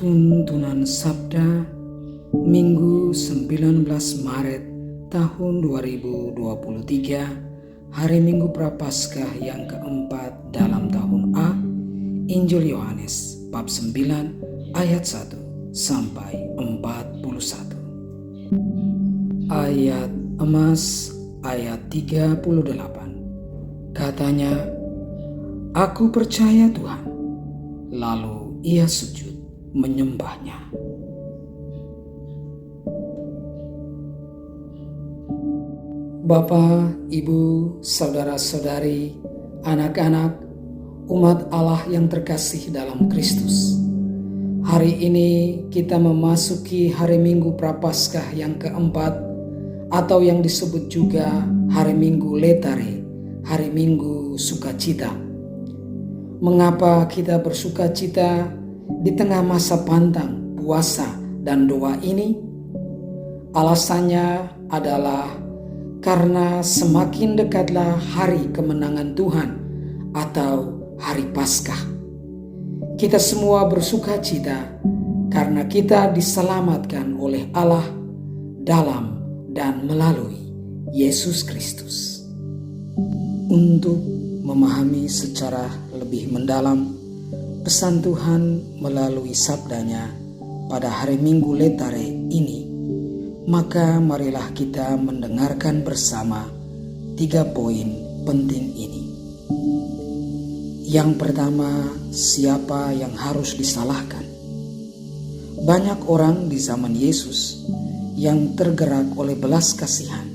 Tuntunan Sabda Minggu 19 Maret tahun 2023, hari Minggu Prapaskah yang keempat dalam tahun A. Injil Yohanes bab 9 ayat 1 sampai 41. Ayat emas ayat 38. Katanya, "Aku percaya Tuhan." Lalu ia sujud menyembahnya. Bapa, Ibu, saudara-saudari, anak-anak, umat Allah yang terkasih dalam Kristus. Hari ini kita memasuki hari Minggu Prapaskah yang keempat, atau yang disebut juga hari Minggu Letare, hari Minggu Sukacita. Mengapa kita bersukacita di tengah masa pantang, puasa, dan doa ini? Alasannya adalah karena semakin dekatlah hari kemenangan Tuhan atau hari Paskah. Kita semua bersukacita karena kita diselamatkan oleh Allah dalam dan melalui Yesus Kristus. Untuk memahami secara lebih mendalam pesan Tuhan melalui sabdanya pada hari Minggu Letare ini, maka marilah kita mendengarkan bersama 3 poin penting ini. Yang pertama, siapa yang harus disalahkan? Banyak orang di zaman Yesus yang tergerak oleh belas kasihan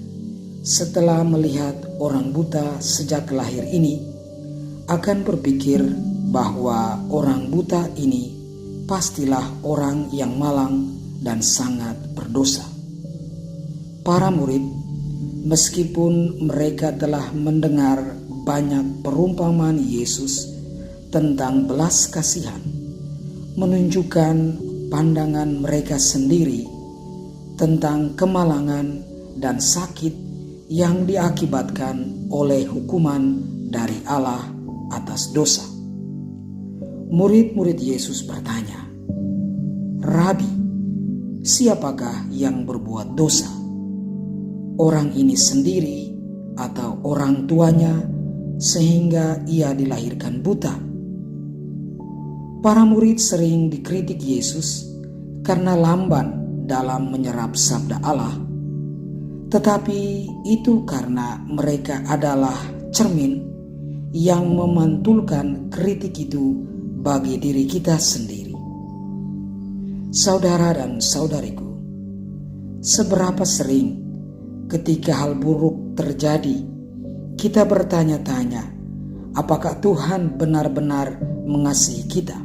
setelah melihat orang buta sejak lahir ini akan berpikir bahwa orang buta ini pastilah orang yang malang dan sangat berdosa. Para murid, meskipun mereka telah mendengar banyak perumpamaan Yesus tentang belas kasihan, menunjukkan pandangan mereka sendiri tentang kemalangan dan sakit yang diakibatkan oleh hukuman dari Allah atas dosa. Murid-murid Yesus bertanya, "Rabi, siapakah yang berbuat dosa? Orang ini sendiri atau orang tuanya sehingga ia dilahirkan buta?" Para murid sering dikritik Yesus karena lamban dalam menyerap sabda Allah, tetapi itu karena mereka adalah cermin yang memantulkan kritik itu bagi diri kita sendiri. Saudara dan saudariku, seberapa sering ketika hal buruk terjadi, kita bertanya-tanya, apakah Tuhan benar-benar mengasihi kita?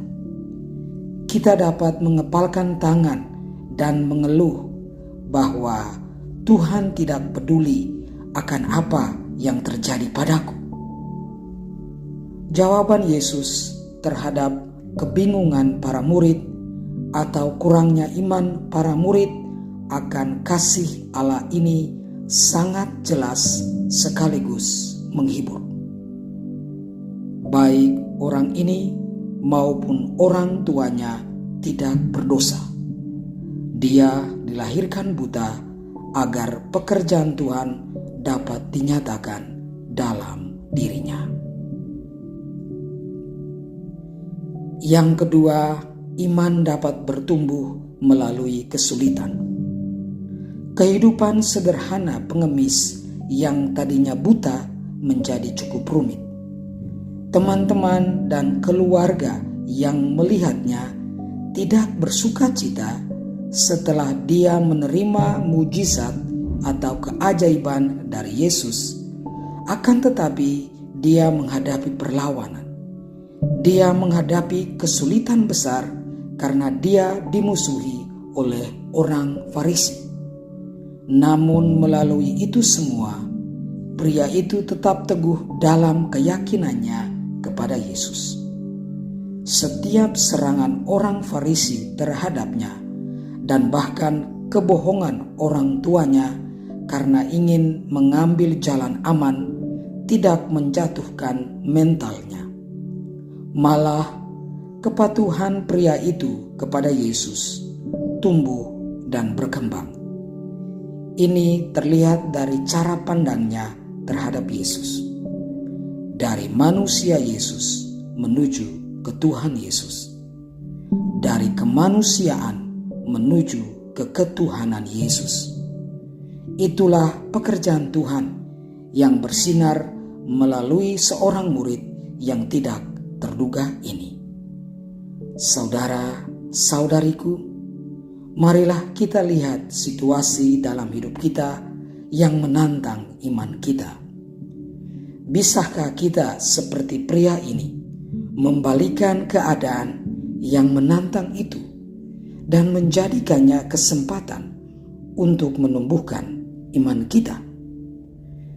Kita dapat mengepalkan tangan dan mengeluh bahwa Tuhan tidak peduli akan apa yang terjadi padaku. Jawaban Yesus terhadap kebingungan para murid atau kurangnya iman para murid akan kasih Allah ini sangat jelas sekaligus menghibur. Baik orang ini maupun orang tuanya tidak berdosa. Dia dilahirkan buta agar pekerjaan Tuhan dapat dinyatakan dalam dirinya. Yang kedua, iman dapat bertumbuh melalui kesulitan. Kehidupan sederhana pengemis yang tadinya buta menjadi cukup rumit. Teman-teman dan keluarga yang melihatnya tidak bersukacita setelah dia menerima mujizat atau keajaiban dari Yesus. Akan tetapi dia menghadapi perlawanan. Dia menghadapi kesulitan besar karena dia dimusuhi oleh orang Farisi. Namun melalui itu semua, pria itu tetap teguh dalam keyakinannya kepada Yesus. Setiap serangan orang Farisi terhadapnya dan bahkan kebohongan orang tuanya karena ingin mengambil jalan aman tidak menjatuhkan mentalnya. Malah kepatuhan pria itu kepada Yesus tumbuh dan berkembang. Ini terlihat dari cara pandangnya terhadap Yesus. Dari manusia Yesus menuju ke Tuhan Yesus. Dari kemanusiaan menuju ke ketuhanan Yesus. Itulah pekerjaan Tuhan yang bersinar melalui seorang murid yang tidak terduga ini. Saudara-saudariku, marilah kita lihat situasi dalam hidup kita yang menantang iman kita. Bisakah kita seperti pria ini membalikan keadaan yang menantang itu dan menjadikannya kesempatan untuk menumbuhkan iman kita?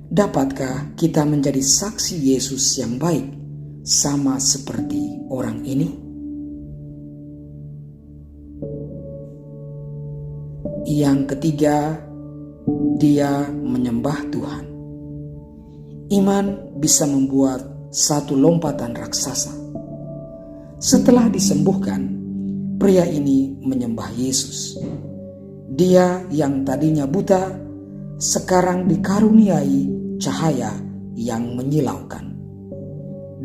Dapatkah kita menjadi saksi Yesus yang baik sama seperti orang ini? Yang ketiga, dia menyembah Tuhan. Iman bisa membuat satu lompatan raksasa. Setelah disembuhkan, pria ini menyembah Yesus. Dia yang tadinya buta, sekarang dikaruniai cahaya yang menyilaukan.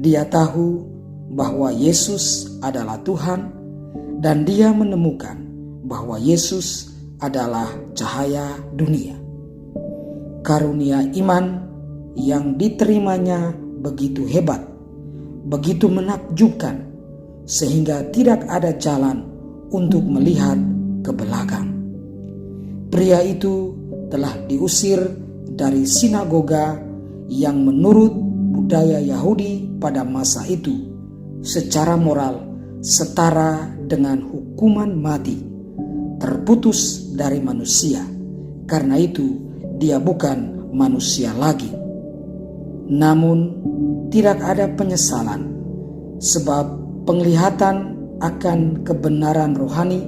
Dia tahu bahwa Yesus adalah Tuhan, dan dia menemukan bahwa Yesus adalah cahaya dunia. Karunia iman yang diterimanya begitu hebat, begitu menakjubkan, sehingga tidak ada jalan untuk melihat ke belakang. Pria itu telah diusir dari sinagoga yang menurut budaya Yahudi pada masa itu secara moral setara dengan hukuman mati, terputus dari manusia. Karena itu dia bukan manusia lagi. Namun tidak ada penyesalan, sebab penglihatan akan kebenaran rohani,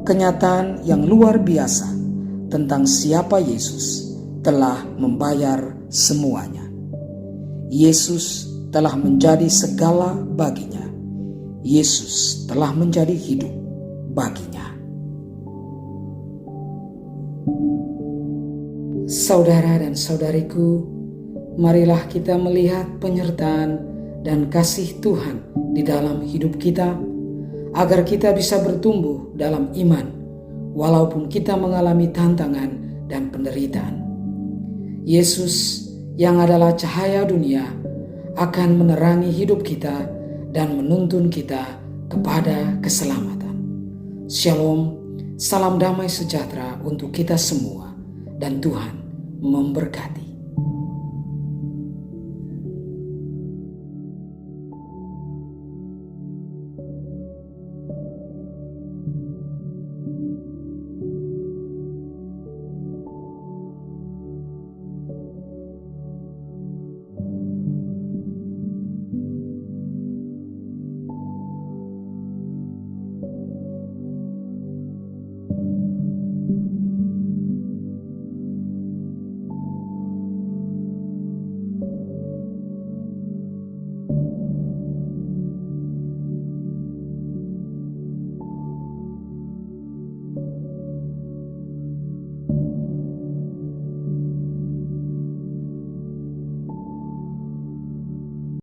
kenyataan yang luar biasa tentang siapa Yesus telah membayar semuanya. Yesus telah menjadi segala baginya. Yesus telah menjadi hidup baginya. Saudara dan saudariku, marilah kita melihat penyertaan dan kasih Tuhan di dalam hidup kita, agar kita bisa bertumbuh dalam iman, walaupun kita mengalami tantangan dan penderitaan. Yesus yang adalah cahaya dunia akan menerangi hidup kita dan menuntun kita kepada keselamatan. Shalom, salam damai sejahtera untuk kita semua, dan Tuhan memberkati.